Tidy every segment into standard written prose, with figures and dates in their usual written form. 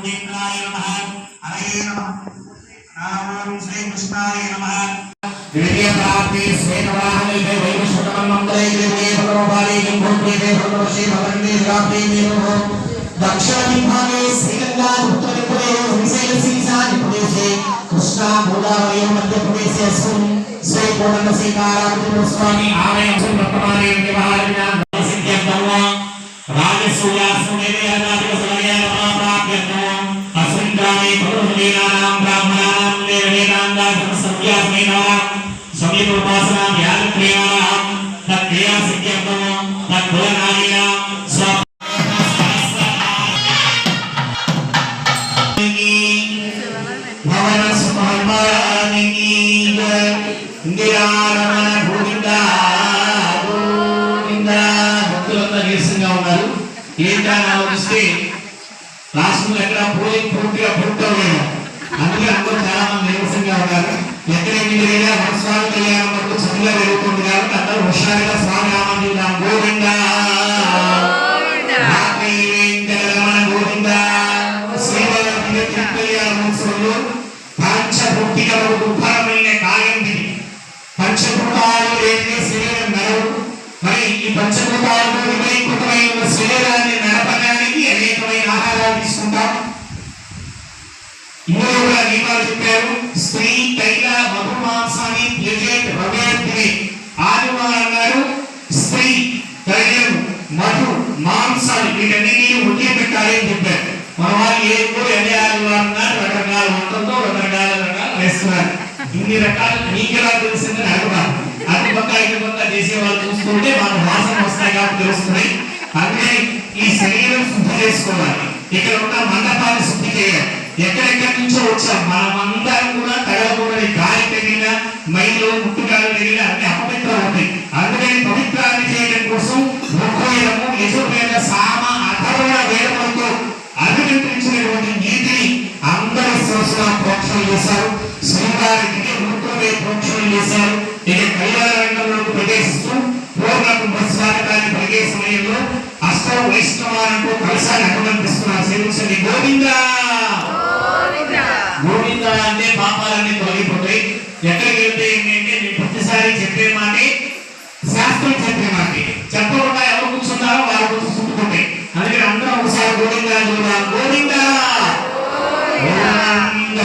दीप्ताय नमः हरे नमः ओम श्री कृष्णाय नमः विद्या प्राप्ति स्वेतवाहने वैवस्वतमं मंगले देवे भगवाने भूते भगवशी भवन्ते प्राप्ति देवो दक्षिणदिग्भागे श्रीगंगा उत्तरदिक्पुरे श्रीशैलशीर्षादिप्रदेशे कृष्णा गोदावरी मध्यप्रदेशे अस्मिन् श्री पूर्णसीताराम स्वामी आलयं वर्तमाने व्यवहारिणा सिद्ध्यर्थं राजसूयासुमेव यादादिवसलया प्राप्यर्थं अस्मिन् ग्रामे पुरुषलीलानां ब्राह्मणानां वेदान्तासंसव्यासनेन समीपोपासना ध्यानक्रियाणां तत्क्रिया सिद्ध्यर्थं तत्फलनाय రాష్ట్రంలో ఎక్కడ పోలింగ్ పూర్తిగా పూర్తవలేదు. అందుకే అందరూ చాలా మంది నీరసంగా ఉన్నారు. ఎక్కడెన్ని జరిగినా స్వామి కళ్యాణం వరకు చదువుగా జరుగుతుంది కాబట్టి అందరూ హుషారుగా స్వామి నామాన్ని గోవింద గోవింద కళ్యాణోత్సవంలో పంచభూతికలకు దుఃఖమైన కాయం ఇది. పంచభూతాలు లేని శరీరం నడవు. మరి ఈ పంచభూతాలకు విపరీకృతమైన శరీరాన్ని నడపడానికి అనేకమైన ఆహారాలు తీసుకుంటాం. ఇందులో కూడా నియమాలు చెప్పారు. స్త్రీ తైల మధు మాంసాన్ని త్యజేత్ భవేత్తిని ఆదివారం అన్నారు. స్త్రీ తైలం మధు మాంసాలు వీటన్నిటిని వదిలిపెట్టాలి అని చెప్పారు. మన వాళ్ళు ఏ కూడా ఎన్ని ఆదివారం అన్నారు. రకరకాల వంటలతో రకరకాలు వేస్తున్నారు. ఇన్ని రకాలు నీకెలా తెలిసిందని అడుగుతాం. అటు పక్క ఇటు పక్క చేసే వాళ్ళు చూస్తుంటే మన వాసన వస్తాయి కాబట్టి తెలుస్తున్నాయి. అందుకే ఈ శరీరం శుద్ధి చేసుకోవాలి. ఇక్కడ ఉన్న మండపాన్ని శుద్ధి చేయాలి. ఎక్కడెక్కడి నుంచో వచ్చాం. మనమందరం కూడా తగలకూడని గాలి తగిలిన మైలు ముట్టుకాలు తగిలిన అన్ని అపవిత్రం అవుతాయి. అందుకని పవిత్రాన్ని చేయడం కోసం ఋగ్వేదము యజుర్వేద సామ అథర్వణ వేదములతో అభినందించినటువంటి నీతిని అందరూ శిరస్సున ప్రోక్షణ చేశారు. శ్రీవారికి ఋతువే ప్రోక్షణ చేశారు. ఇక కళ్యాణ రంగంలోకి ప్రవేశిస్తూ పూర్ణ కుంభస్వాగతాన్ని పలికే సమయంలో అష్టవ వైష్ణవాలకు కలశాన్ని అభినందిస్తున్నారు. శ్రీకృష్ణుని గోవింద గోవింద అంటే పాపాలన్నీ తొలగిపోతాయి. ఎక్కడికి వెళ్తే ఏంటంటే నేను ప్రతిసారి చెప్పే మాటే శాస్త్రం చెప్పే మాటే. చెప్పకుండా ఎవరు కూర్చున్నారో వాళ్ళు కూర్చుంటుకుంటాయి. అందుకని అందరూ ఒకసారి గోవింద గోవింద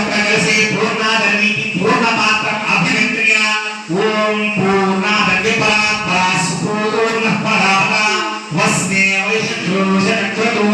కలిసి పూర్ణాదరికి పూర్ణ పాత్రం అభినంత్రియ ఓం పూర్ణాదరి పూర్ణ పరాప వస్నే వైశక్రోషక్రతో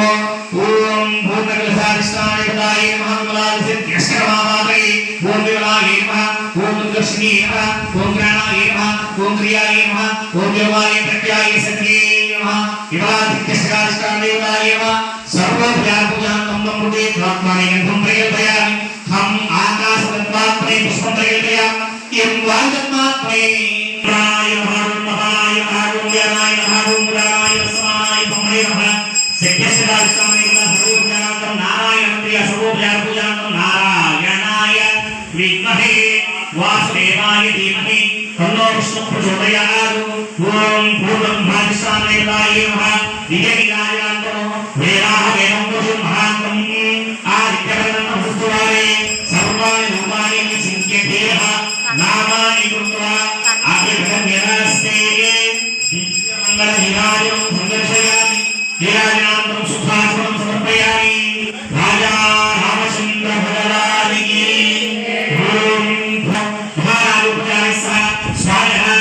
ఓం పూర్ణకలసాధిష్టాయ పదాయ మహామలాయ త్యష్టమావాదై ఓం విమలాయ నమః ఓం దర్శినీ నమః ఓం జ్ఞానాయ నమః ఓం క్రియాయ నమః ఓం యోగాయ ప్రత్యాయ సత్యే నమః విమలాధిష్టాయ నమః सर्वव्यापूजान्तं नमोते त्वात्माने गन्धं प्रकल्पयामि हम आकाशतत्त्वात्मने पुष्पं प्रकल्पयामि यं वागत्मात्मने राय महाय महागुण्याय महागुणाय समाय भमने नमः सत्यस्यदास्ताने सर्वव्यापूजान्तं नारायणप्रिय सर्वव्यापूजान्तं नारायणाय विद्महे वासुदेवाय धीमहि तन्नो विष्णुः प्रचोदयात् ओम पूर्णब्रह्मादिशाने नमः विजयविराजनान्तो वेदाः वेदं पुरुषं महान्तं आदित्यवर्णं वस्तुवारे सर्वाणि रूपाणि चिन्त्यतेः नामानि कृत्वा अभिधन्यनास्ते दिव्यमङ्गलविराजं संदर्शयामि विराजनान्तं सुखासनं समर्पयामि राजा रामचन्द्र भगवानिकी ओम महाराजोपचारस्य स्वाहा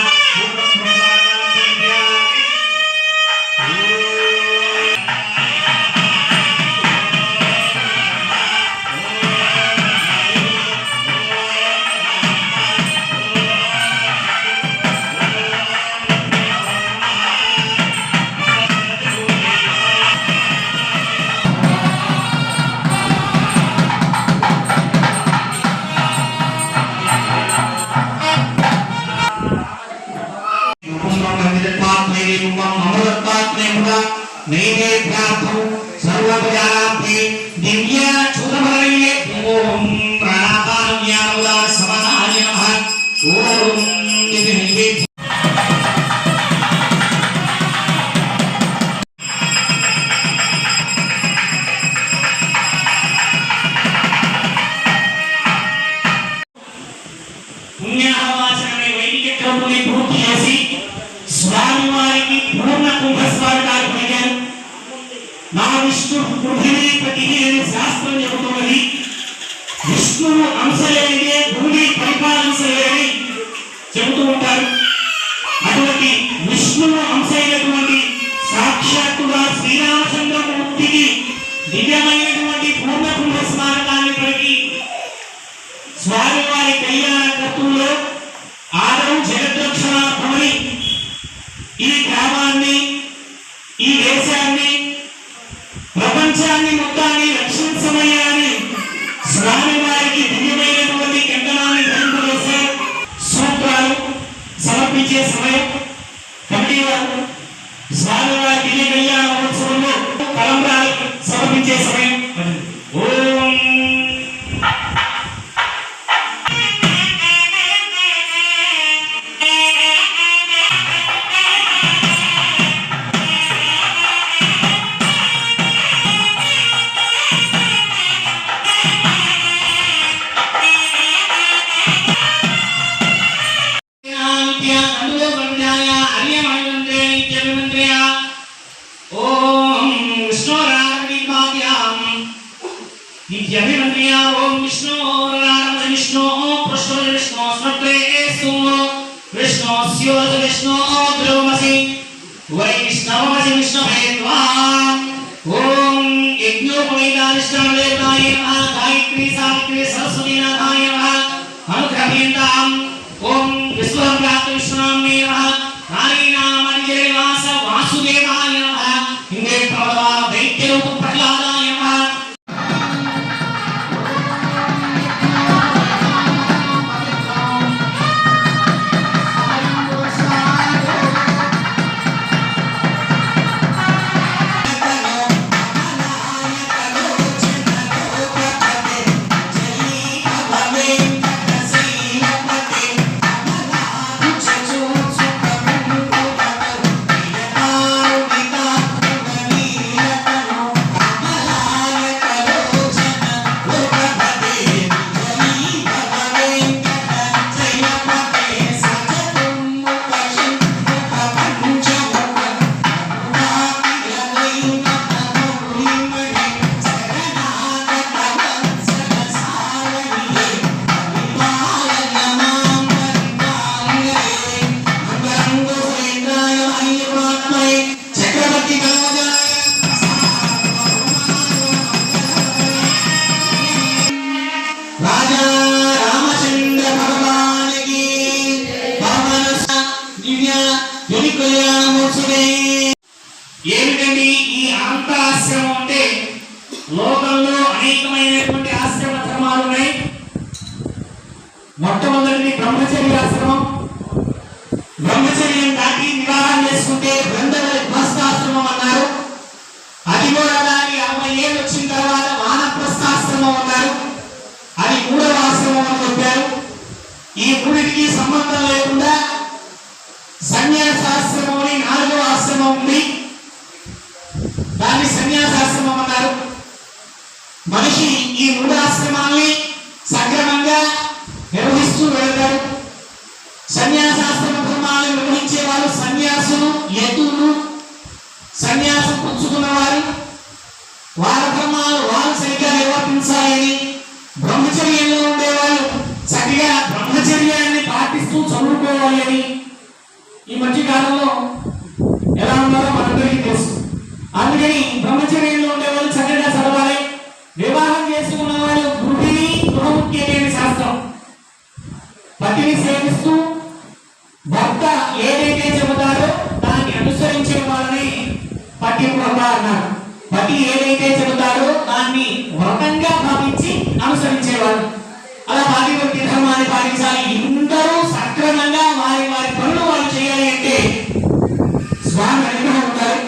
విష్ణువు అంశ లేనిదే భూమి పరిపాలించలేదని చెబుతూ ఉంటారు. అటువంటి విష్ణువు అంశ అయినటువంటి సాక్షాత్తుగా శ్రీరామచంద్రమూర్తికి దివ్యమైనటువంటి పూర్ణకుంభ స్మారకాన్ని పలికి స్వామివారి కళ్యాణ కర్తుల్లో ఆదం జగద్రక్షణార్థమని ఈ గ్రామాన్ని, ఈ దేశాన్ని, ప్రపంచాన్ని మొత్తాన్ని రక్షించమయ్యాని స్వామివారికి దివ్యమైనటువంటి కంకణాన్ని ధరింపజేశారు. సూత్రాలు సమర్పించే సమయం కమిటీ వారు స్వామివారి దివ్య కళ్యాణ మహోత్సవంలో తలంబ్రాలు సమర్పించే సమయం. ఓం ओम विष्णु नाम विष्णु कृष्ण विष्णु स्मृतेस्तु विष्णु स्योत विष्णु द्रोमसि वैष्णवमसि विष्णुवेत्वा ओम यज्ञोपवीतानिष्ठां देवताय नमः गायत्री सावित्री सरस्वती नाथाय नमः अनुग्रहीताम् ओम विश्वव्याप्त विष्णुनाम्ने नमः नारीणाम् अंजलिवास वासुदेवाय नमः इंद्रे प्रभवा दैत्यरूप प्रह्लादाय नमः ఏమిటండి ఈ అనంత ఆశ్రమం అంటే? లోకంలో అనేకమైనటువంటి ఆశ్రమ ధర్మాలు ఉన్నాయి. మొట్టమొదటిది బ్రహ్మచర్యాశ్రమం. బ్రహ్మచర్యం దాటి వివాహం చేసుకుంటే గృహస్థాశ్రమం అన్నారు. అది కూడా దాని 60 ఏళ్ళు వచ్చిన తర్వాత వానప్రస్థాశ్రమం అన్నారు. అది 3వ ఆశ్రమం అని చెప్పారు. ఈ మూడిటికి సంబంధం లేకుండా సన్యాసాశ్రమం అని 4వ ఆశ్రమం ఉంది. దాన్ని సన్యాసాశ్రమం అన్నారు. మనిషి ఈ 3 ఆశ్రమాల్ని సక్రమంగా నిర్వహిస్తూ వెళ్తారు. సన్యాసాశ్రమ ధర్మాలను నిర్వహించే వారు సన్యాసులు, యతులు, సన్యాసం పుచ్చుకున్న వారు. వారి ధర్మాలు వారు సరిగ్గా నిర్వర్తించాలని, బ్రహ్మచర్యంలో ఉండేవాళ్ళు చక్కగా బ్రహ్మచర్యాన్ని పాటిస్తూ చదువుకోవాలని ఈ మధ్య కాలంలో ఎలా ఉన్నారో మనందరికీ తెలుసు. అందుకని బ్రహ్మచర్యంలో ఉండేవాళ్ళు చక్కగా చదవాలి. వివాహం చేసుకున్న వాళ్ళు గృహిణి గృహముఖ్యమైన శాస్త్రం పతిని సేవిస్తూ భర్త ఏదైతే చెబుతారో దాన్ని అనుసరించే వాళ్ళని పతివ్రత అన్నారు. పతి ఏదైతే చెబుతారో దాన్ని వ్రతంగా భావించి అనుసరించేవాళ్ళు. అలా పాతివ్రత్య ధర్మాన్ని పాటించాలి. అందరూ సక్రమంగా వారి వారి పనులు వాళ్ళు చేయాలి అంటే స్వామి అనుగ్రహం ఉండాలి.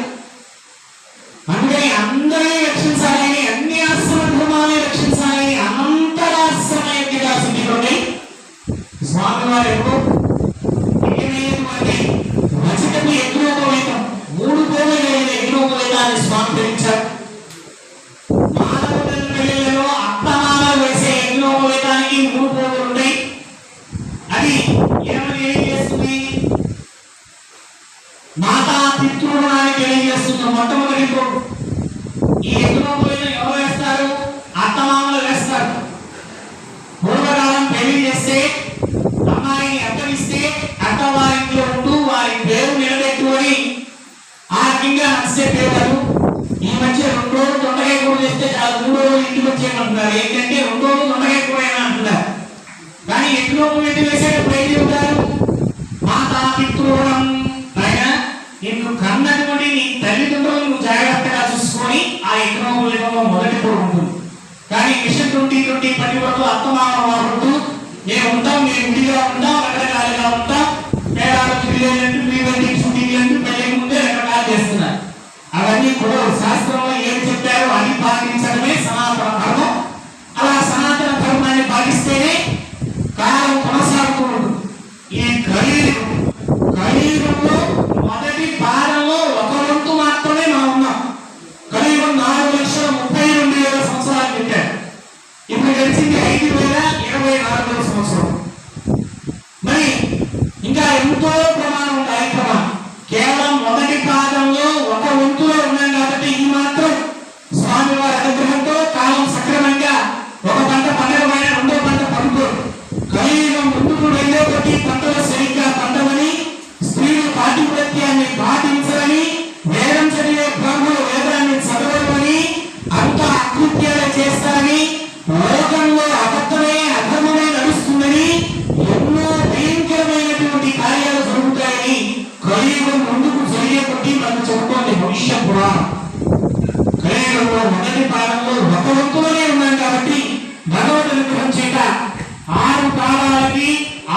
అందుకని అందరినీ రక్షించాలని, అన్ని ఆశ్రమ ధర్మాలని రక్షించాలని అనంతరాశ్రమ యజ్ఞ సిద్ధిలో స్వామి వారు మూడో రోజు ఇంటికి వచ్చేయమంటున్నారు. ఏంటంటే రెండో రోజు ఉండకపోయినా అంటున్నారు. కానీ ఎట్లో ఇంటి వేసేటప్పుడు ఏం చెబుతారు? మాతా పితృణం, అయినా నిన్ను కన్నటువంటి నీ తల్లిదండ్రులు నువ్వు జాగ్రత్తగా చూసుకొని ఆ యజ్ఞోపవీతంలో మొదటి కూడా ఉంటుంది. కానీ మిషన్ 2020 పట్టుబడుతూ అత్తమామ వాడుతూ మేము ఉంటాం, మేము విడిగా ఉంటాం, రకరకాలుగా ఉంటాం, పేరాలకు వీళ్ళంటూ వీళ్ళంటే చుట్టీలంటూ పెళ్ళకి ముందే రకరకాలు చేస్తున్నారు. అవన్నీ కూడా శాస్త్రంలో ఏం చెప్పారో అది పాటించడమే సనాతన ధర్మం. అలా సనాతన ధర్మాన్ని పాటిస్తేనే కాలం కొనసాగుతూ ఉంటుంది. ఈ కలియుగంలో మొదటి పాదంలో ఒక వంతు మాత్రమే మనం ఉన్నాం. కలియుగం 4,32,000 సంవత్సరాలు పెట్టారు. ఇప్పుడు గడిచింది 5,024వ సంవత్సరం. మరి ఇంకా ఎంతో ప్రమాణం ఉంది. ఆయన ప్రమాణం కేవలం మొదటి పాదంలో ఒక వంతులో ఉన్నాం కాబట్టి ఈ మాత్రం స్వామివారి అనుగ్రహంతో కాలం సక్రమంగా ఒక పంట పండగమైన రెండో పంట పండుకోరు. కలియుగం ముందుకు వెళ్ళే ప్రతి పంటలు సరిగ్గా పంటమని, స్త్రీలు పాతివ్రత్యాన్ని పాటించరని, వేదం చదివే బ్రాహ్మణులు వేదాన్ని చదవరని, అంత అకృత్యాలు చేస్తారని, లోకంలో అబద్ధమే అధర్మమే నడుస్తుందని, ఎన్నో భయంకరమైనటువంటి కార్యాలు జరుగుతాయని కలియుగం ముందుకు జరిగే కొట్టి మనం చెప్పుకోండి భవిష్య పురాణం. కలియుగంలో మొదటి పాదంలో ఒక వంతులోనే ఉన్నాం కాబట్టి భగవద్ అనుగ్రహం చేత 6 కాలాలకి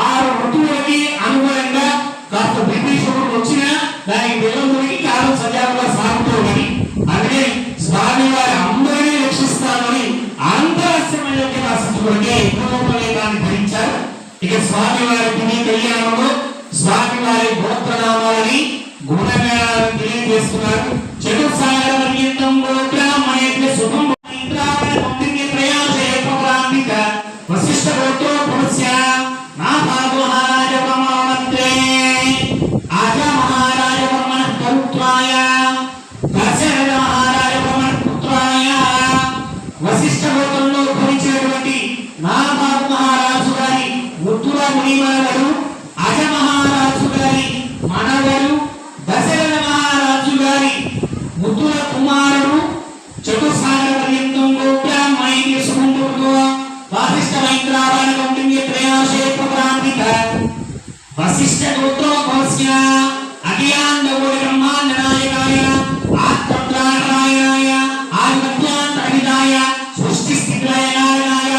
6 ఋతువులకి అనుగుణంగా కాస్త బ్రిటిషులు వచ్చినా దానికి విలంబడికి కాలం సజావుగా సాగుతోందని, అందుకే స్వామి వారి అందరినీ రక్షిస్తామని అంతరస్యమైనటువంటి రాష్ట్రుడికి యజ్ఞోపవీతాన్ని ధరించారు. ఇక స్వామి వారి పుణ్య కళ్యాణంలో స్వామి వారి గోత్రనామాలని గుణగానాలను తెలియజేస్తున్నారు. చతుస్సాగర పర్యంతం గోత్రమనేక శుభం వశిష్ఠ గోత్రో పురుష్య నాభాగ మహారాజ బ్రహ్మమంత్రే ఆజ మహారాజ బ్రహ్మణ పౌత్రాయ దశరథ మహారాజ బ్రహ్మణ పుత్రాయ. వశిష్ఠ గోత్రంలో ఉద్భవించినటువంటి నాభాగ మహారాజు గారి ముత్తుల మునిమనవడు, అజ మహారాజు గారి మనవడు, దశరథ మహారాజు గారి ముత్తుల కుమారుడు, చతుస్సాగర పర్యంతం గోత్రమనేక శుభం వాసిష్ఠ మైత్రావాణ కౌండిన్య త్రయాశే ప్రక్రాంతిక వశిష్ఠ గోత్రోద్భవస్య అఖిలాండకోటి బ్రహ్మాండ నాయకాయ ఆత్మత్రాణాయ ఆదిమధ్యాంతరహితాయ సృష్టి స్థితి లయకారణాయ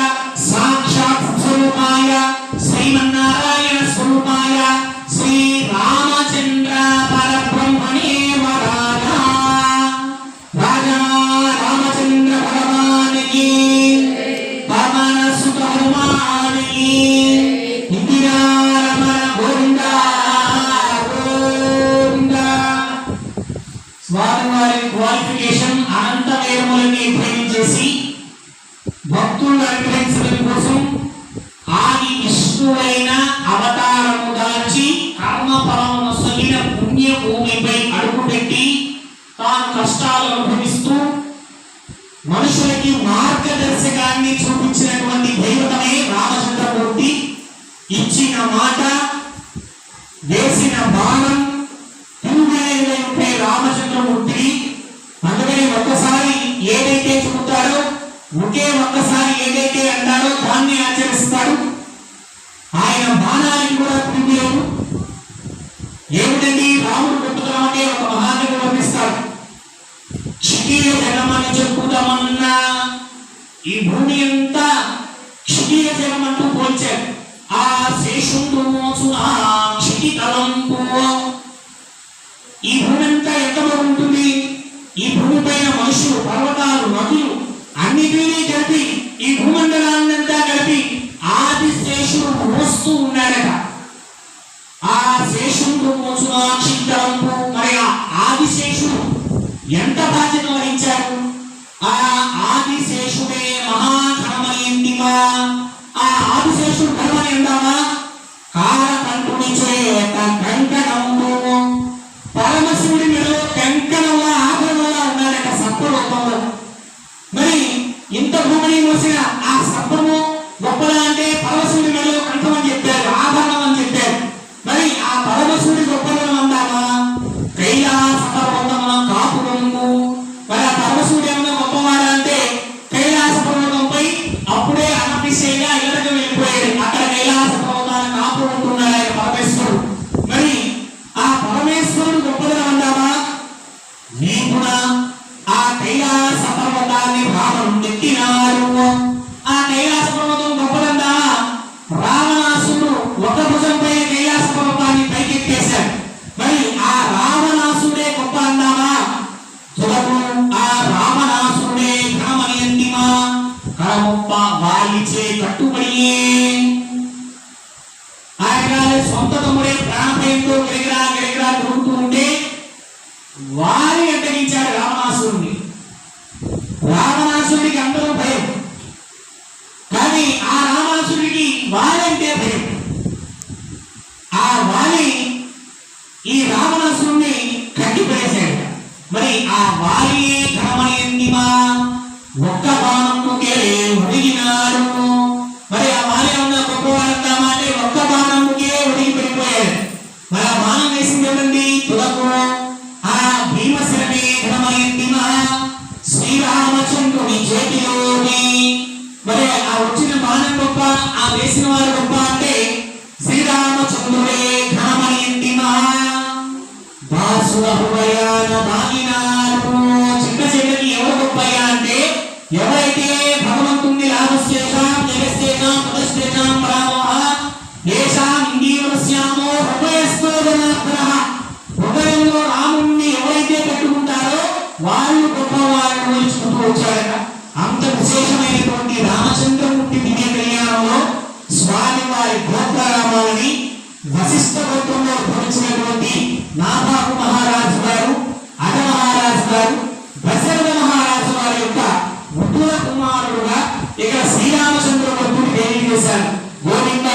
సాక్షాత్ స్వరూపాయ శ్రీమన్నారాయణ స్వరూపాయ శ్రీ రామచంద్ర పరబ్రహ్మణే వరాధ రాజా రామచంద్ర భగవానికి స్వామివారి క్వాలిఫికేషన్ అనంత వేదములని ఉపయోగించేసి భక్తులను అనుగ్రహించడం కోసం ఆది విష్ణువైన అవతారము దాల్చి కర్మఫలమును సగిన పుణ్య భూమిపై అడుగుపెట్టి తాను కష్టాలు అనుభవిస్తూ మనుషులకి మార్గదర్శకాన్ని చూపించినటువంటి దైవతమే రామచంద్రమూర్తి. ఇచ్చిన మాట, వేసిన బాణం తిరుమలైనటువంటి రామచంద్రమూర్తి. అందుకని ఒక్కసారి ఏదైతే చెబుతాడో, ఒకే ఒక్కసారి ఏదైతే అంటాడో దాన్ని ఆచరిస్తాడు. ఆయన బాణానికి కూడా తిరిగేవు. ఏమిటండి రాముడు పుట్టుకం అంటే ఒక మహానగరు వర్ణిస్తాడు. క్షితీయ జగమని చెప్పుదామన్నా ఈ భూమి అంతా క్షితీయ జగమంటూ పోల్చాడు. ఆ శేషుండు మోచునా క్షితి తలంపు. ఈ భూమి అంతా ఎంత బాగుంటుంది? ఈ భూమి పైన మనుషులు, పర్వతాలు, నదులు అన్నిటినీ కలిపి ఈ భూమండలాన్నంతా కలిపి ఆది శేషుడు మోస్తూ ఉన్నాడట. ఆ శేషుండు మోచునా క్షితి తలంపు. మరి ఆ ఆదిశేషుడు ఎంత బాధ్యత వహించారు? ఆ ఆదిశేషుడే మహాధర్మయంతిమా. ఆ ఆదిశేషుడు ధర్మని అందామా? కారకంఠుని చేత కంకణము. పరమశివుడి మెడలో కంకణంలా ఆభరణంలా ఉన్నాడట సర్పరూపంలో. మరి ఇంత భూమిని మోసిన ఆ సర్పము గొప్పదా అంటే పరమశివుడి మెడలో కంఠం అని చెప్పారు, ఆభరణం అని చెప్పారు. మరి ఆ పరమశివుడి గొప్పదనం అందామా? కైలాస పర్వతమున కాపురము. మరి ఆ పరమశివుడు ఏమన్నా గొప్పవాడా అంటే పరమొప్ప వాలిచే కట్టుబడి ఆయన సొంత తమ్ముడే ప్రాణభయంతో గిరిగిరా తిరుగుతూ ఉంటే వారి అడ్డగించాడు రావణాసురుడిని. రావణాసురుడికి అందరూ భయం, కానీ ఆ రావణాసురుడికి వారంటే భయం. ఆ వాలి ఈ రావణాసురుడిని కట్టిపడేశాడు. మరి ఆ వాలి ఘనమయంతిమా ఒక్క బాణముకే ఒడిగినాడు. మరి ఆ వాలి ఉన్న గొప్పవారందామా అంటే ఒక్క బాణముకే ఒడిగి పడిపోయాడు. మరి ఆ బాణం వేసింది ఎవరండి? తులకు. ఆ భీమశిరమే ఘనమయంతిమా శ్రీరామచంద్రుని చేతిలోని. మరి ఆ వచ్చిన బాణం గొప్ప, ఆ వేసిన వారు గొప్ప అంటే శ్రీరామచంద్రుడే ఘనమయంతిమా బాసురహువయాన బాగినారు. చిన్న చెట్టుకి ఎవరు గొప్పయ్యా అంటే ఎవరైతే భగవంతుని లాభశేషాం జగశేషాం పదశేషాం పరామోహ ఏషాం ఇందీవస్యామో హృదయస్థో జనార్దనః. హృదయంలో రాముణ్ణి ఎవరైతే పెట్టుకుంటారో వాళ్ళు గొప్పవారిని పోల్చుకుంటూ వచ్చారట. అంత విశేషమైనటువంటి రామచంద్రమూర్తి దివ్య కళ్యాణంలో స్వామి వారి గోత్రనామాలని వశిష్ఠ గోత్రంలో ఉద్భవించినటువంటి నాభాకు మహారాజు గారు, అజ మహారాజు గారు, దశరథ మహారాజు వారి యొక్క ఉత్తర కుమారుడుగా ఇక్కడ శ్రీరామచంద్రమూర్తిని తెలియజేశారు. గోవింద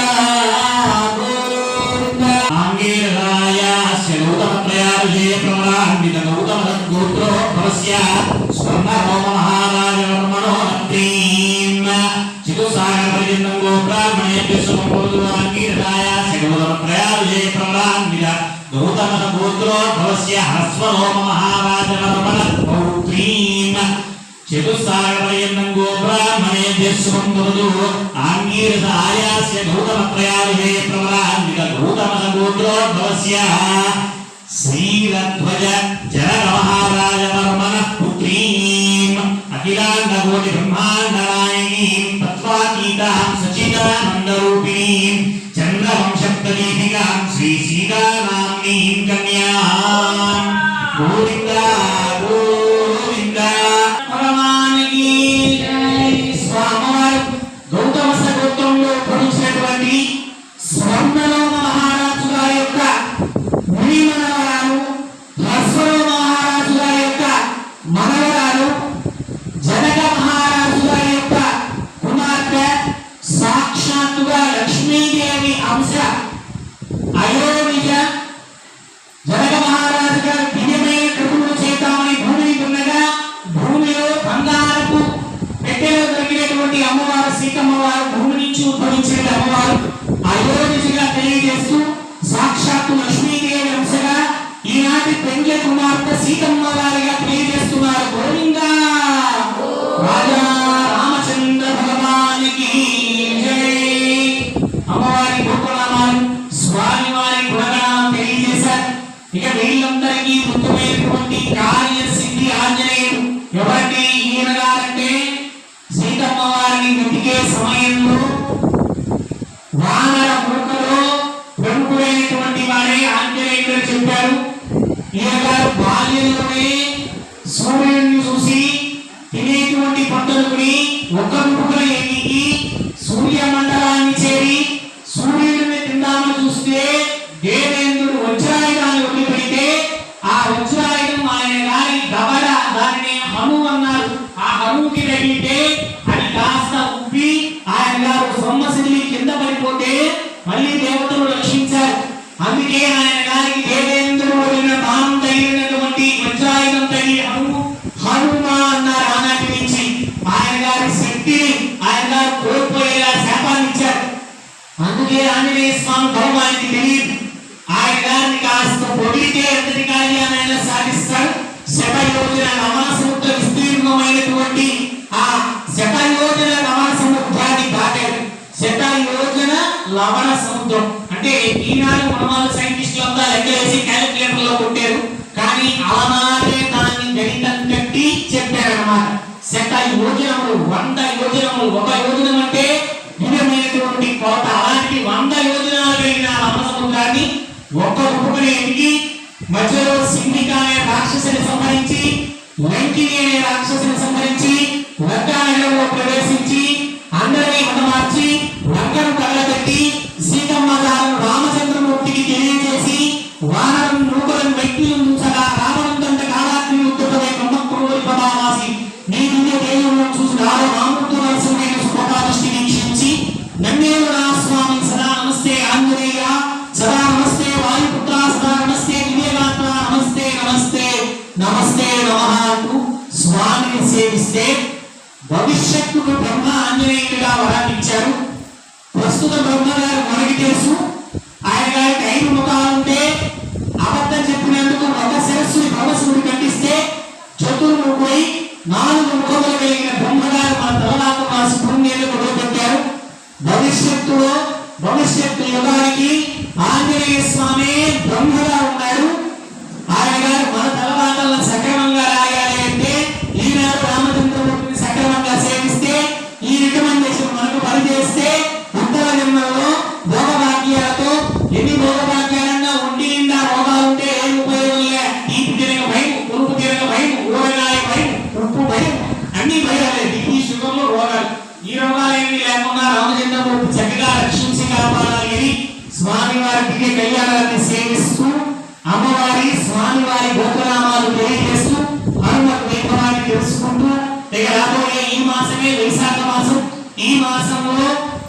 గోవింద ఆంగేరాయాస్య నూతనత్రయార్జే ప్రవరాన్విత నూతన గోత్రో భవస్య స్వర్ణరోమ మహారాజవర్మణో నత్రీం చితుసాగర పర్యంతం గోబ్రాహ్మణేభ్యః సమపోదు ఆంగేరాయాస్య నూతనత్రయార్జే ప్రవరాన్విత నూతన గోత్రో భవస్య హస్వరోమ మహారాజవర్మణ పౌత్రీం చతుస్సాగర పర్యంతం గోబ్రాహ్మణేభ్యః సమపోదు ఆంగేరాయాస్య నూతనత్రయార్జే ప్రవరాన్విత నూతన గోత్రో భవస్య శ్రీరధ్వజ జనక మహారాజవర్మణ పుత్రీం అఖిలాండకోటి బ్రహ్మాండ నాయకీం తత్వాతీతాం సచిదానందరూపిణీం చంద్రవంశప్రదీపికాం శ్రీ సీతానామ్నీం కన్యాం. గోవింద గోవింద పరమానికి స్వామివారు గౌతమ గోత్రంలో ఉద్భవించినటువంటి స్వర్ణలోమ మహారాజు గారి యొక్క మనవరాలు, హస్వరోమ మహారాజు గారి యొక్క మనవరాలు, జనక మహారాజు గారి యొక్క కుమార్తె, సాక్షాత్తుగా లక్ష్మీదేవి అంశ అయోనిజ. జనక మహారాజు గారు దివ్యమైన కృపను చేద్దామని భూమిని దున్నగా భూమిలో బంగారపు పెట్టెలో దొరికినటువంటి అమ్మవారు సీతమ్మవారు భూమి నుంచి ఉద్భవించిన అమ్మవారు అయోనిజగా తెలియజేస్తూ సాక్షాత్తు లక్ష్మీదేవి అంశగా ఈనాటి పెండ్ల కుమార్తె సీతమ్మ వారిగా తెలియజేస్తున్నారు. గోవింద రాజా రామచంద్ర భగవానికి జై. అమ్మవారి గోపనామాలు స్వామి వారి గుణగణాలను తెలియజేశారు. ఇక వీళ్ళందరికీ ముఖ్యమైనటువంటి కార్యసిద్ధి ఆంజనేయుడు. ఎవరంటే ఈయన గారంటే సీతమ్మ వారిని వెతికే సమయంలో వానర మూకలో ప్రముఖుడైనటువంటి వాడే ఆంజనేయుడు చెప్పారు. ఈయన గారు బాల్యంలోనే సూర్యుడిని చూసి తినేటువంటి పంటలుని ఒక్క ముక్కున ఎక్కి సూర్యమండలాన్ని చేరి సూర్యుడిని తిందామని చూస్తే దేవేంద్రుడు వజ్రాయుధాన్ని వదిలిపెడితే ఆ వజ్రాయుధం ఆయన గారి దవడ, దానిని హను అన్నారు. ఆ హనుకి తగిలితే అది కాస్త ఉబ్బి ఆయన గారు సొమ్మసిల్లి కింద పడిపోతే మళ్ళీ దేవతలు రక్షించారు. అందుకే ఆయన గారికి దేవేంద్రుడు వదిలిన బాణం తగిలినటువంటి వజ్రాయుధం తగిలి హనుమా అన్నారు. ఆనాటి నుంచి ఆయన గారి శక్తిని ఆయన గారు కోల్పోయేలా శాపాన్ని ఇచ్చారు. అందుకే ఆంజనేయ స్వామి భగవానికి తెలియదు. ఆయన గారిని కాస్త పొగిడితే ఎంతటి కార్యాన్ని సాధిస్తాడు. శతయోజన లవణ సముద్ర విస్తీర్ణమైనటువంటి ఆ శతయోజన లవణ సముద్రాన్ని దాటాడు. శతయోజన లవణ సముద్రం అంటే ఈనాడు మనవాళ్ళు సైంటిస్టులు అంతా లెక్క వేసి క్యాలిక్యులేటర్ లో కొట్టారు. కానీ అలానే దాన్ని గణితం కట్టి చెప్పారన్నమాట. శతయోజనములు 100 యోజనములు. ఒక యోజనం అంటే దివ్యమైనటువంటి కోట. అలాంటి 100 యోజనాలు కలిగిన లవణ సముద్రాన్ని ఒక్క రూపుని ఎక్కి మధ్యలో సింహిక అనే రాక్షసుని సంహరించి, లంకిని అనే రాక్షసుని సంహరించి లంకానగరంలో ప్రవేశించి సేవిస్తే భవిష్యత్తుకు బ్రహ్మ ఆంజనేయుడిగా వరాన్ని ఇచ్చారు. ప్రస్తుత బ్రహ్మగారు మనకి తెలుసు, ఆయన గారికి 5 ముఖాలు ఉంటే అబద్ధం చెప్పినందుకు ఒక శిరస్సుని భవసుని ఖండిస్తే చతుర్ముఖుడై 4 ముఖములు కలిగిన బ్రహ్మగారు మన తలరాత రాసి పుణ్యాన్ని మొదలుపెట్టారు. భవిష్యత్తు యుగానికి ఆంజనేయ స్వామి బ్రహ్మగా ఉన్నాడు. ఆయన గారు మన తలరాతలను సక్రమంగా రాయాలి అంటే ఈనాడు రామచంద్రమూర్తిని సక్రమంగా సేవిస్తే, ఈ రికమెండేషన్ మనకు పనిచేస్తే ఉత్తర జన్మలో భోగభాగ్యాలతో ఎన్ని భోగభాగ్యాలన్నా ఉండి నిండా రోగాలు ఉంటే ఏం ఉపయోగం లే. తీపి తినక భయం, పురుగు తినక భయం, ఊరగాయ భయం, ఉప్పు భయం, అన్ని భయాలే. దిగ్గి షుగర్లు రోగాలు, ఈ రోగాలేమీ లేకుండా రామచంద్రమూర్తి చక్కగా రక్షించి కాపాడాలి అని స్వామివారికి కళ్యాణాన్ని సేవిస్తూ అమ్మవారి స్వామివారి గోత్రనామాలు తెలియజేస్తూ హనుమత్ వైభవాన్ని తెలుసుకుంటూ రాబోయే ఈ మాసమే వైశాఖ మాసం. ఈ మాసంలో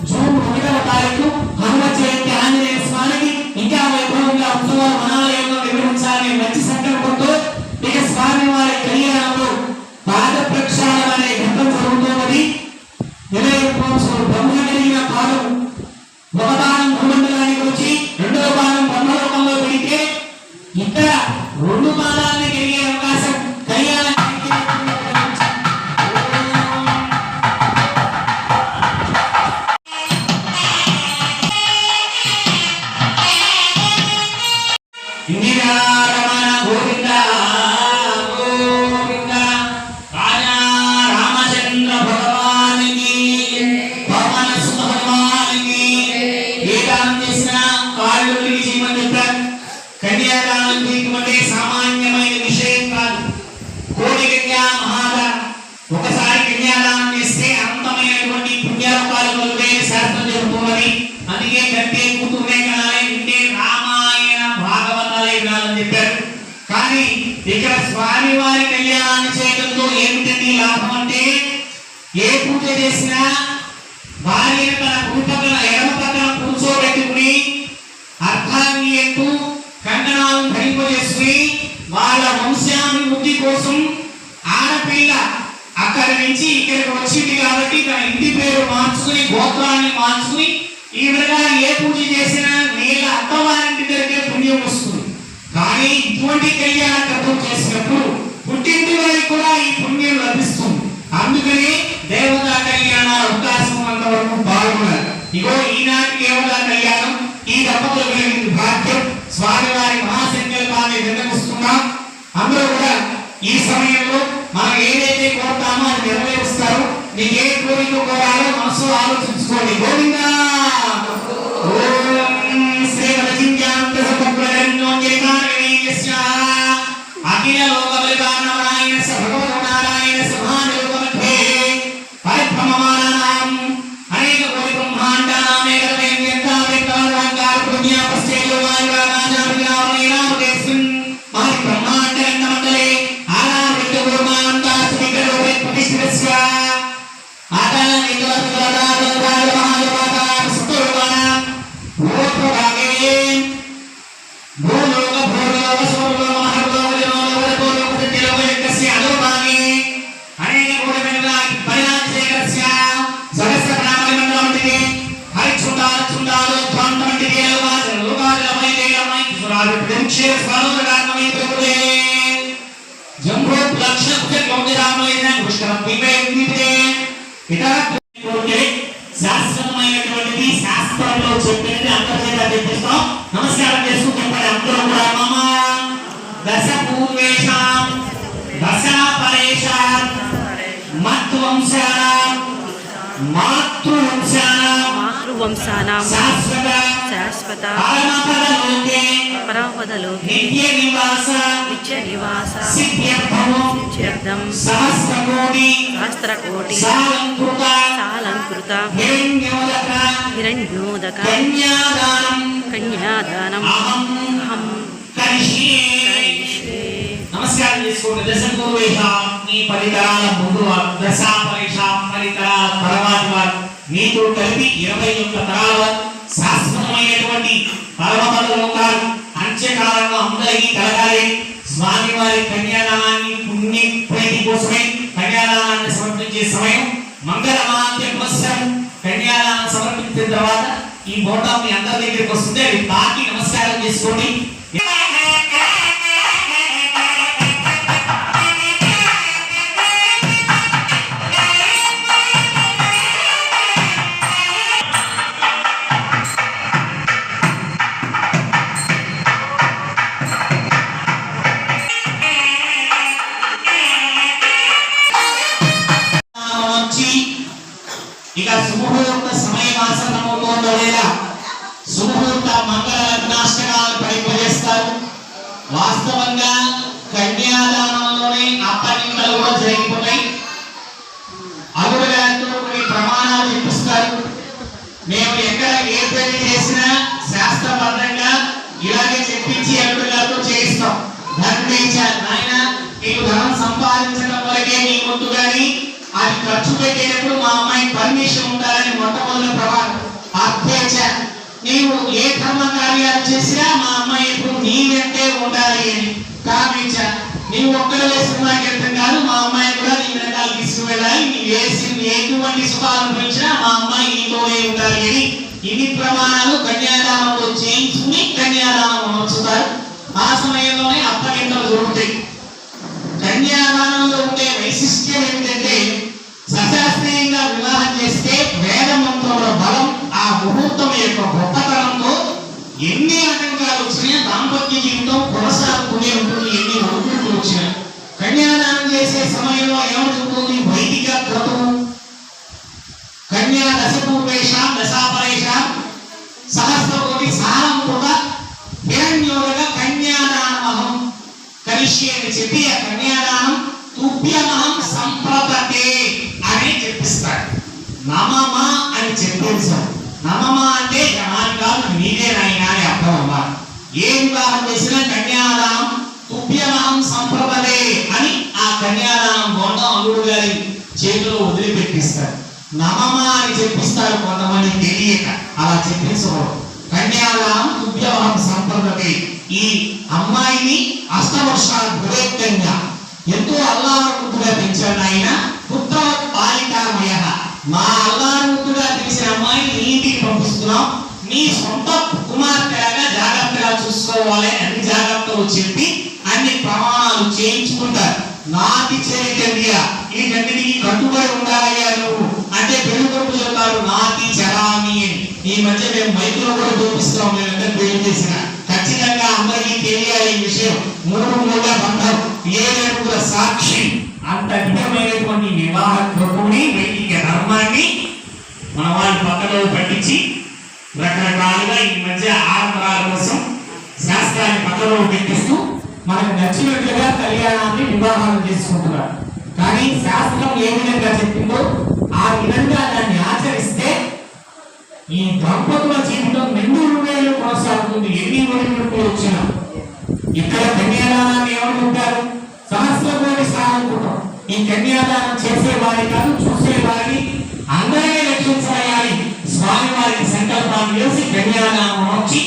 జూన్ 1వ తారీఖు హనుమత్ జయంతి ఆంజనేయ స్వామికి ఇంకా వైభవంగా ఉత్సవాలు మనాలయంలో నిర్వహించాలని మంచి సంకల్పంతో స్వామివారి కళ్యాణంలో పాద ప్రక్షాళన అనే ఘట్టం జరుగుతున్నది. బ్రహ్మ కలిగిన పాదం ఒక బాణం భూమండలానికి వచ్చి రెండవ బాణం బ్రహ్మలోకంలో పెడితే ఇక్కడ 2 బాణాలని కలిగే అవకాశం కళ్యాణ రమణ గోవింద గోవింద రాజా రామచంద్ర భగవానికి పవన సుత భగవానికి వేదాంతం చేసిన కాళ్ళు చేయమని చెప్పారు. కన్యాదానం చేయటమంటే సామాన్యమైన విషయం కాదు. కోటి కన్యా మహాదానం. ఒకసారి కన్యాదానం చేస్తే అనంతమైనటువంటి పుణ్యలోకాలు కలుగుతాయని శాస్త్రం చెబుతున్నది. అందుకే కట్టే కూతురునే కనాలి, వింటే రామాయణ భాగవతాలే వినాలని చెప్పారు. కానీ ఇక్కడ స్వామివారి కళ్యాణాన్ని చేయడంతో ఏమిటండి లాభం అంటే, ఏ పూజ చేసినా భార్యను తన కుడి పక్కన ఎడమ పక్కన కూర్చోబెట్టుకుని అర్థాన్ని ఎంటూ కంకణాలను ధరింపజేసుకుని వాళ్ళ వంశాభివృద్ధి కోసం ఆడపిల్ల అక్కడి నుంచి ఇక్కడికి వచ్చింది కాబట్టి తన ఇంటి పేరు మార్చుకుని గోత్రాన్ని మార్చుకుని ఈ విధంగా ఏ పూజ చేసినా వీళ్ళ అత్తవారింటి దగ్గర పుణ్యం వస్తుంది. కానీ ఇటువంటి కళ్యాణ కర్తం చేసినప్పుడు పుట్టింటి వారికి కూడా ఈ పుణ్యం లభిస్తుంది. అందుకని దేవతా కళ్యాణ అవకాశం అంతవరకు పాల్గొన్నారు. ఇగో ఈనాటి దేవతా కళ్యాణం ఈ దంపతులు కలిగిన భాగ్యం. స్వామివారి మహాసంకల్పాన్ని నిర్ణయిస్తున్నాం. అందరూ కూడా ఈ సమయంలో మనం ఏదైతే కోరుతామో అది నెరవేరుస్తారు. మీకు ఏ కోరిక కోరాలో మనసు ఆలోచించుకోండి. గోవిందా అఖిల లోక బలిదానారాయణ భగవన్నారాయణ సమానోపమధ్యే పరిభ్రమమానాం అనేక కోటి బ్రహ్మాండానాం ఏకమేవ యంతావేకారాంగార పుణ్యాపస్థేయో వాయురానాజామినామేనామదేశం మహి బ్రహ్మాండమండలే ఆనావిత గురుమాంతాస్మికరోపే ప్రతిష్ఠితస్య ఆకానికవస్వదాదాదాద మహాదేవతాం సతుర్వాణం భూప్రభాగే భూలోక భూలోక స్వర్లోక మహర్లోక జనోలోక సత్యలోక యజ్ఞస్య అధోభాగే అనేక కోటి పరిణామశేఖరస్య సహస్ర ప్రణామమండలమంటికే హరిచుండాలోత్వాంతమంటికే లోకాజలమై సురాజ ప్రతిక్షేప స్వరూపకారణమై ప్రభుదే జంభో లక్షణ కుజకౌంజరామలైన పుష్కరం వివేకితే ఇతర కోరికలే శాస్త్రమైనటువంటిది. శాస్త్రంలో చెప్పినది అంతర్జాత చెప్పిస్తాం. నమస్కారం చేస్తూ చెప్పండి అందరూ కూడా. మమ దశ పూర్వేషాం దశ పరేషాం మత్వంశానాం మాతృవంశానాం శాశ్వత పరమపదలోకే నిత్య నివాస సిద్ధ్యర్థం సహస్రకోటి సాలంకృత హిరణ్యోదక కన్యాదానం అహం కరిష్యే. నమస్కారం చేసుకోండి. దశ పూర్వేషాం నీ 10 తరాల ముందు వారు, దశ పరేషాం 10 తరాల తర్వాతి వారు, నీతో కలిపి 21 తరాల వారు శాశ్వతమైనటువంటి పరమపద లోకాలు అంత్యకాలంలో అందరికీ కలగాలి. స్వామివారి కన్యాదానాన్ని పుణ్య ప్రీతి కోసమే కన్యాదానాన్ని సమర్పించే సమయం. మంగళవాద్య పురస్కారం కన్యాదానం సమర్పించిన తర్వాత ఈ బోండం మీ అందరి దగ్గరికి వస్తుంది. అవి తాకి నమస్కారం చేసుకోండి. ఇక సుముహూర్త సమయమాసనమవుతోందో లేదా సుముహూర్త మంగళ లగ్నాష్టకాలు పరిపజేస్తారు. వాస్తవంగా కన్యాదానంలోనే అప్పగింతలు కూడా జరిగిపోతాయి. అల్లుడు గారితో కొన్ని ప్రమాణాలు చెప్పిస్తారు. మేము ఎక్కడ ఏ పెళ్లి చేసినా శాస్త్రబద్ధంగా ఇలాగే చెప్పించి అల్లుడు గారితో చేయిస్తాం. ధర్మేచారు నాయన నీకు ధనం సంపాదించడం వరకే నీ ముందు కానీ అది ఖర్చు పెట్టేటప్పుడు మా అమ్మాయి పర్మిషన్ ఉండాలని మొట్టమొదటి ప్రమాణం. అభ్యచ నీవు ఏ ధర్మ కార్యాలు చేసినా మా అమ్మాయి ఎప్పుడు నీ వెంటే ఉండాలి అని. కామించ నీవు ఒక్కడ వేసిన నాకెర్థం కాదు, మా అమ్మాయి కూడా నీ వెనకాల తీసుకువెళ్ళాలి. నీ వేసి ఎటువంటి సుఖాలు అనుభవించినా మా అమ్మాయి నీతోనే ఉండాలి అని ఇన్ని ప్రమాణాలు కన్యాదానంలో చేయించుకుని కన్యాదానం అమర్చుతారు. ఆ సమయంలోనే అప్పగింతలు జరుగుతాయి. కన్యాదానంలో ఉండే వైశిష్ట్యం ఏమిటంటే సశాస్త్రీయంగా వివాహం చేస్తే వేద మంత్రముల బలం ఆ ముహూర్తం యొక్క గొప్పతనంతో ఎన్ని ఆటంకాలు వచ్చినా దాంపత్య జీవితం కొనసాగుతూనే ఉంటుంది. ఎన్ని ఒడిదుడుకులు వచ్చినా కన్యాదానం చేసే సమయంలో ఏమవుతుంది? వైదిక క్రతువు కన్యా దశపూర్వేషాం దశాపరేషాం సహస్రకోటి సారం కూడా హిరణ్యోగ కన్యాదానమహం కలిష్యే అని చెప్పి ఆ కన్యాదానం తుభ్యమహం సంప్రదతే అని చెప్పిస్తాడు. నమమ అని చెప్పేసాడు. నమమ అంటే జనాలు నీదే నాయన అని అర్థం అన్నమాట. ఏ వివాహం చేసినా కన్యాదానం తుభ్యమహం సంప్రదతే అని ఆ కన్యాదానం బోండం అల్లుడు గారి చేతిలో వదిలిపెట్టిస్తాడు. నమమ అని చెప్పిస్తారు కొంతమంది తెలియక, అలా చెప్పించకూడదు. కన్యాదానం తుభ్యమహం సంప్రదతే. ఈ అమ్మాయిని అష్టవర్షాల భువేత్తంగా ఎంతో అల్లారుగా పెంచాడు ఆయన. పుత్ర బాలికామయ మా అల్లారుగా తెలిసిన అమ్మాయిని నీ ఇంటికి పంపిస్తున్నాం, నీ సొంత కుమార్తెగా జాగ్రత్తగా చూసుకోవాలి అన్ని జాగ్రత్తలు చెప్పి అన్ని ప్రమాణాలు చేయించుకుంటారు. నాటి చరిత్ర ఈ గంటికి కట్టుబడి ఉండాలయ్యా నువ్వు అంటే పెళ్లి కొడుకు చెప్తారు నాటి చరామి అని. ఈ మధ్య మేము మైకులో కూడా చూపిస్తాం. మేమంతా పెళ్లి చేసిన ఖచ్చితంగా అందరికీ తెలియాలి ఈ విషయం. మూడు బంధం ఏడుగుల సాక్షి అంత నిజమైనటువంటి వివాహ క్రతువుని వైదిక ధర్మాన్ని మన వాళ్ళు పక్కలో పట్టించి రకరకాలుగా ఈ మధ్య ఆడంబరాల కోసం శాస్త్రాన్ని పక్కలో పెట్టిస్తూ మనకు నచ్చినట్లుగా కళ్యాణాన్ని వివాహాలు చేసుకుంటున్నారు. కానీ శాస్త్రం ఏ విధంగా చెప్పిందో ఆ విధంగా దాన్ని ఆచరిస్తే ఈ దంపతుల జీవితం 200 కొనసాగుతుంది. ఎన్ని ఒడిదుడుకులు వచ్చినా. ఇక్కడ కన్యాదానాన్ని ఎవరు ఉంటారు? సహస్రకోటి సాగుకుంటాం. ఈ కన్యాదానం చేసే వారి కాదు, చూసే వారిని అందరినీ రక్షించాలి స్వామి వారి సంకల్పాన్ని చేసి కన్యాదానం వచ్చి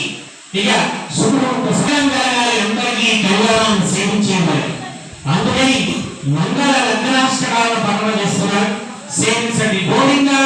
ఇక శుభ్రం జరగాలి అందరికీ కళ్యాణాన్ని సేవించేవారు. అందుకని మంగళ లగ్నాష్టకాలను పఠనం చేస్తున్నారు. సేవించండి. గోవిందా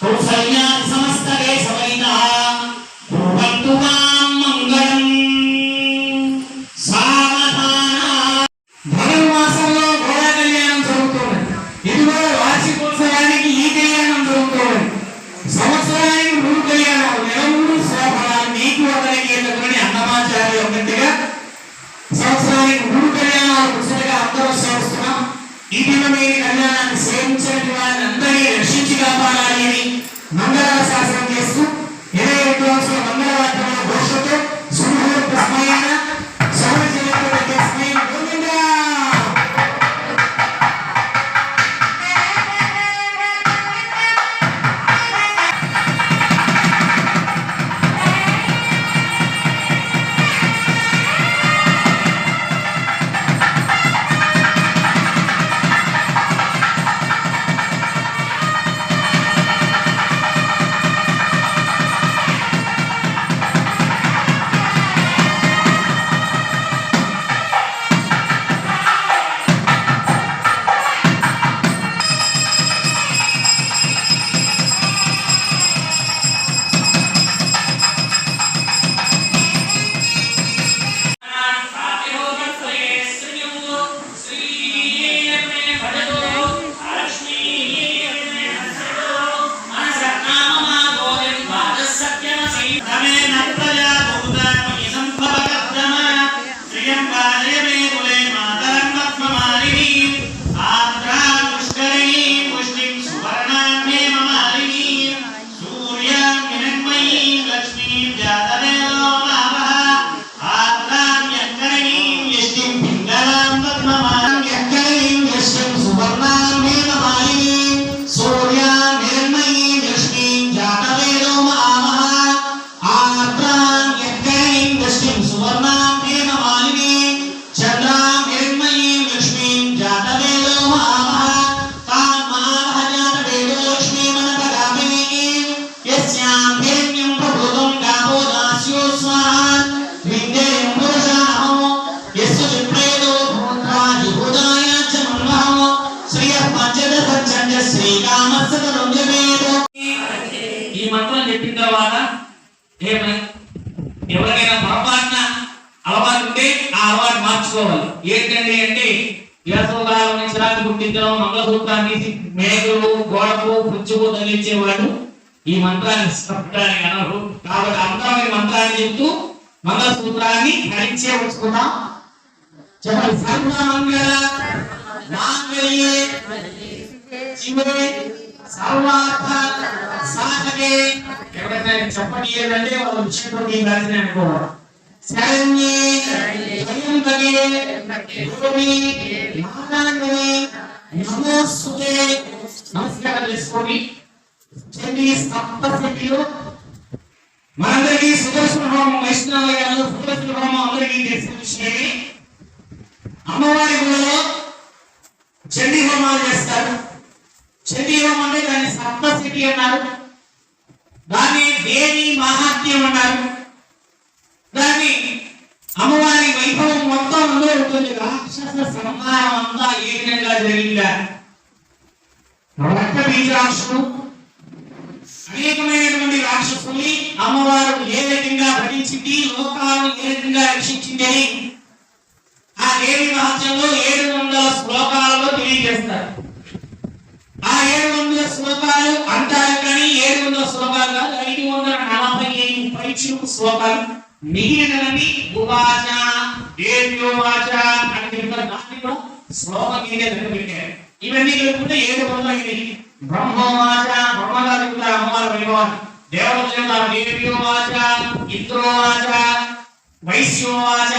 కౌసల్యా మంగళాశాసనం చేస్తూ 22 రోజుల మంగళవాద్యముల ఘోషతో సుముహూర్త సమయాన శ్రవణ చేయబడే సమయం గోవిందా. ఈ మంత్రం చెప్పిన తర్వాత ఎవరికైనా పొరపాటున అలవాటు ఉంటే ఆ అలవాటు మార్చుకోవాలి. ఏంటండి అంటే వేసవకాలం చిరాకు పుట్టించడం, మంగళసూత్రాన్ని తీసి మేకలు గోడకు పుచ్చుకు తగిలించేవాడు ఈ మంత్రాన్ని చెప్పడానికి అనరు. కాబట్టి అందరం ఈ మంత్రాన్ని చెప్తూ మంగళసూత్రాన్ని ధరించే వచ్చుకుందాం. చెప్పండి. సర్వమంగళ మాంగళ్యే శివే సర్వార్థ సాధకే. ఎవరైనా చెప్పండి ఏంటంటే వాళ్ళ విషయంలో నేను రాసిన అనుకోవాలి. శరణ్యే త్రయంబకే గౌరీ నారాయణే నమోస్తుతే. నమస్కారం చేసుకోండి. చండీ సప్తశతిలో మనందరికీ సుదర్శన హోమం వైష్ణవ గారు సుదర్శన హోమం అందరికీ తెలిసిన విషయమే. అమ్మవారి గుడిలో చండీ హోమాలు చేస్తారు. చండీ హోమం అంటే దాన్ని సప్తశతి అన్నారు, దాన్ని దేవి మహాత్మ్యం అన్నారు. దాన్ని అమ్మవారి వైభవం మొత్తం అందులో ఉంటుంది. రాక్షస సంహారం అంతా ఏ విధంగా జరిగిందా, రక్త బీజాక్షులు అనేకమైనటువంటి రాక్షసుల్ని అమ్మవారు ఏ విధంగా భరించింది, లోకాలను ఏ విధంగా రక్షించింది అని ఆ దేవి మహత్యంలో 700 శ్లోకాలలో తెలియజేస్తారు. ఆ 700 శ్లోకాలు అంటారు కానీ 700 శ్లోకాలు కాదు, 545 పరీక్షలు శ్లోకాలు. మిగిలినవన్నీ ఉవాచ దేవ్యోవాచ అని చెప్పిన దాన్ని కూడా శ్లోకం కింద పెట్టారు. ఇవన్నీ కలుపుకుంటే 700. బ్రహ్మోవాచ బ్రహ్మగారి కూడా అమ్మవారి వైభవాన్ని, దేవతల దేవ్యోవాచ ఇంద్రోవాచ వైశ్యోవాచ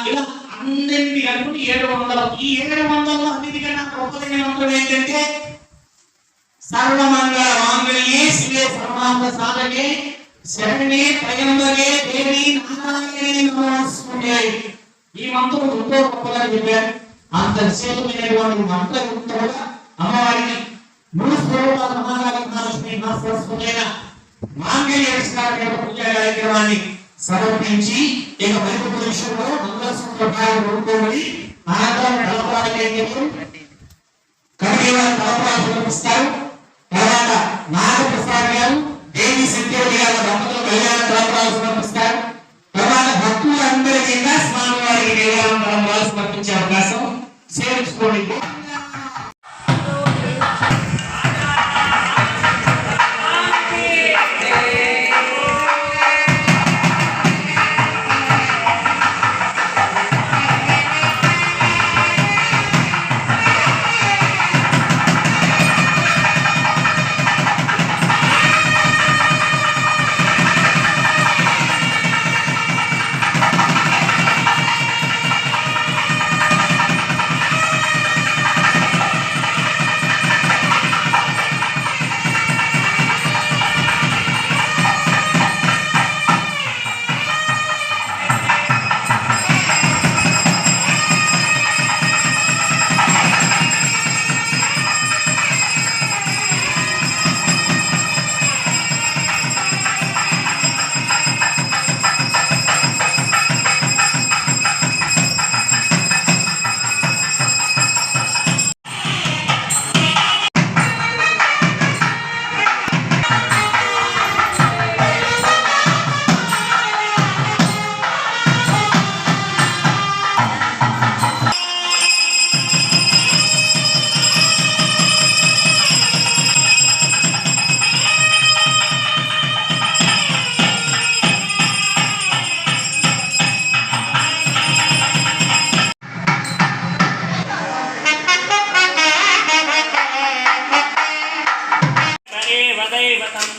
ఇలా అన్నింటి కలుపుకుంటే 700. ఈ 700లో అన్నిటికన్నా గొప్పదైన మంత్రం ఏంటంటే సర్వమంగళ మాంగళ్యే శివే సర్వార్థ సాధకే శరణ్యే త్రయంబకే దేవి నారాయణే నమోస్తుతే. ఈ మంత్రం ఎంతో గొప్పగా చెప్పారు. అంత విశేషమైనటువంటి మంత్రంతో అమ్మవారికి 3 శ్లోకాల అమ్మవారి మహాలక్ష్మి మహాసరస్వతైన మాంగళ్య పూజ కార్యక్రమాన్ని సమర్పించి ఇక మరికొద్ది విషయంలో మంగళసూత్రాలు కొనుక్కోమని అనంతరం తలపడానికి కవివారు తలపడాలు సమర్పిస్తారు. తర్వాత నాగప్రసాద్ గారు దేవి శక్తివతి గారు దంపతులు కళ్యాణ తలపడాలు సమర్పిస్తారు. తర్వాత భక్తులందరి చేత స్వామి వారికి కళ్యాణ తలపడాలు సమర్పించే అవకాశం సేవించుకోండి. పడతాను